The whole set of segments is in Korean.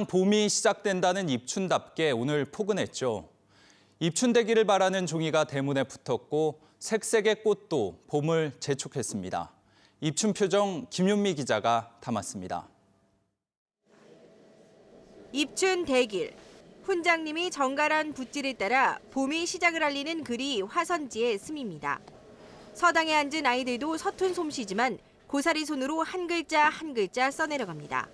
봄이 시작된다는 입춘답게 오늘 포근했죠. 입춘되기를 바라는 종이가 대문에 붙었고 색색의 꽃도 봄을 재촉했습니다. 입춘 표정 김윤미 기자가 담았습니다. 입춘 대길. 훈장님이 정갈한 붓질을 따라 봄이 시작을 알리는 글이 화선지에 스밉니다. 서당에 앉은 아이들도 서툰 솜씨지만 고사리 손으로 한 글자 한 글자 써내려갑니다.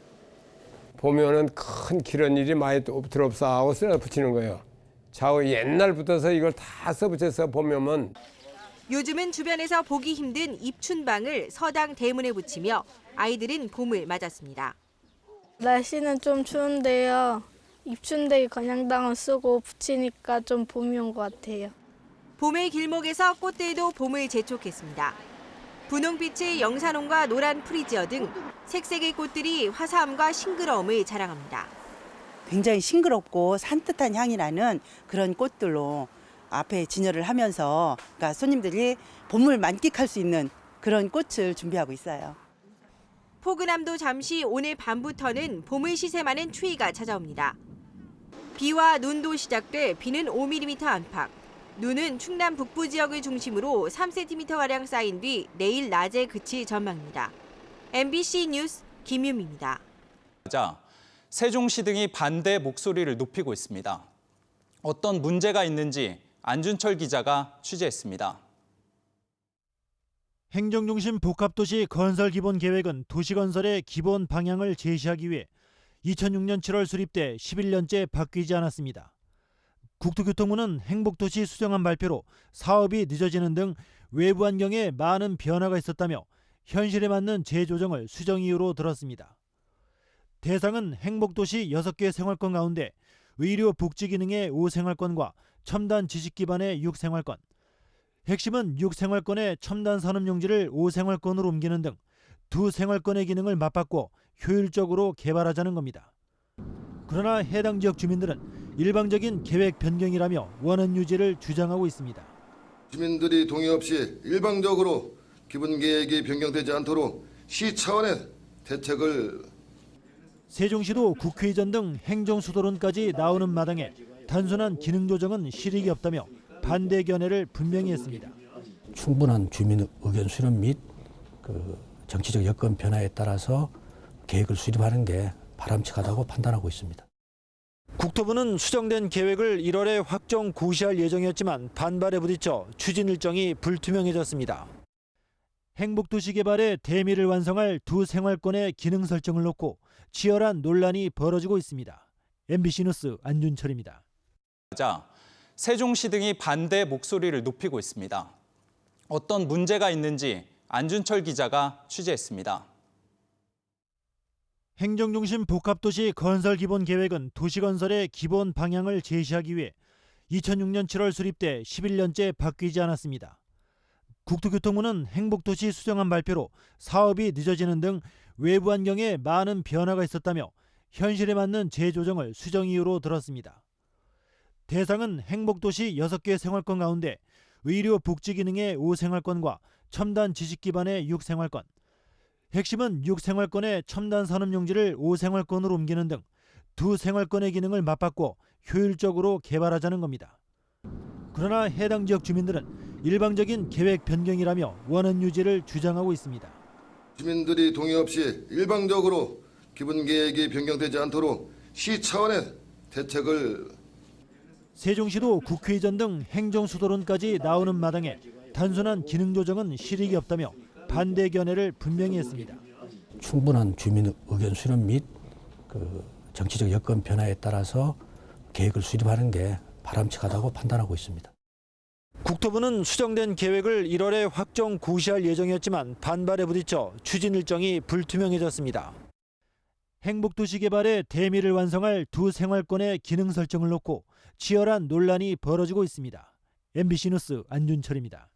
보면은 큰 길은 일이 많이 들어옵사하고 써 붙이는 거예요. 좌우 옛날부터서 이걸 다 써붙여서 보면은 요즘은 주변에서 보기 힘든 입춘방을 서당 대문에 붙이며 아이들은 봄을 맞았습니다. 날씨는 좀 추운데요. 입춘대기 건양당을 쓰고 붙이니까 좀 봄이 온 것 같아요. 봄의 길목에서 꽃들도 봄을 재촉했습니다. 분홍빛의 영산홍과 노란 프리지어 등 색색의 꽃들이 화사함과 싱그러움을 자랑합니다. 굉장히 싱그럽고 산뜻한 향이 나는 그런 꽃들로 앞에 진열을 하면서 그러니까 손님들이 봄을 만끽할 수 있는 그런 꽃을 준비하고 있어요. 포근함도 잠시 오늘 밤부터는 봄을 시샘하는 추위가 찾아옵니다. 비와 눈도 시작돼 비는 5mm 안팎, 눈은 충남 북부 지역을 중심으로 3cm가량 쌓인 뒤 내일 낮에 그칠 전망입니다. MBC 뉴스 김윤미입니다. 세종시 등이 반대 목소리를 높이고 있습니다. 어떤 문제가 있는지 안준철 기자가 취재했습니다. 행정중심 복합도시 건설 기본 계획은 도시건설의 기본 방향을 제시하기 위해 2006년 7월 수립돼 11년째 바뀌지 않았습니다. 국토교통부는 행복도시 수정안 발표로 사업이 늦어지는 등 외부 환경에 많은 변화가 있었다며 현실에 맞는 재조정을 수정 이유로 들었습니다. 대상은 행복도시 6개 생활권 가운데 의료 복지 기능의 5생활권과 첨단 지식 기반의 6생활권, 핵심은 6생활권의 첨단 산업용지를 5생활권으로 옮기는 등 2생활권의 기능을 맞바꿔 효율적으로 개발하자는 겁니다. 그러나 해당 지역 주민들은 일방적인 계획 변경이라며 원안 유지를 주장하고 있습니다. 주민들이 동의 없이 일방적으로 기본 계획이 변경되지 않도록 시 차원의 대책을 세종시도 국회의전 등 행정수도론까지 나오는 마당에 단순한 기능 조정은 실익이 없다며 반대 견해를 분명히 했습니다. 충분한 주민 의견 수렴 및 정치적 여건 변화에 따라서 계획을 수립하는 게 바람직하다고 판단하고 있습니다. 국토부는 수정된 계획을 1월에 확정 고시할 예정이었지만 반발에 부딪혀 추진 일정이 불투명해졌습니다. 행복도시 개발의 대미를 완성할 2생활권의 기능 설정을 놓고 치열한 논란이 벌어지고 있습니다. MBC 뉴스 안준철입니다. 세종시 등이 반대 목소리를 높이고 있습니다. 어떤 문제가 있는지 안준철 기자가 취재했습니다. 행정중심 복합도시 건설 기본 계획은 도시건설의 기본 방향을 제시하기 위해 2006년 7월 수립돼 11년째 바뀌지 않았습니다. 국토교통부는 행복도시 수정안 발표로 사업이 늦어지는 등 외부 환경에 많은 변화가 있었다며 현실에 맞는 재조정을 수정 이유로 들었습니다. 대상은 행복도시 6개 생활권 가운데 의료 복지 기능의 5생활권과 첨단 지식 기반의 6생활권, 핵심은 6생활권의 첨단 산업용지를 5생활권으로 옮기는 등 2생활권의 기능을 맞바꿔 효율적으로 개발하자는 겁니다. 그러나 해당 지역 주민들은 일방적인 계획 변경이라며 원안 유지를 주장하고 있습니다. 주민들이 동의 없이 일방적으로 기본 계획이 변경되지 않도록 시 차원의 대책을 세종시도 국회의전 등 행정수도론까지 나오는 마당에 단순한 기능 조정은 실익이 없다며 반대 견해를 분명히 했습니다. 충분한 주민 의견 수렴 및 정치적 여건 변화에 따라서 계획을 수립하는 게 바람직하다고 판단하고 있습니다. 국토부는 수정된 계획을 1월에 확정 고시할 예정이었지만 반발에 부딪혀 추진 일정이 불투명해졌습니다. 행복도시 개발의 대미를 완성할 2생활권의 기능 설정을 놓고 치열한 논란이 벌어지고 있습니다. MBC 뉴스 안준철입니다.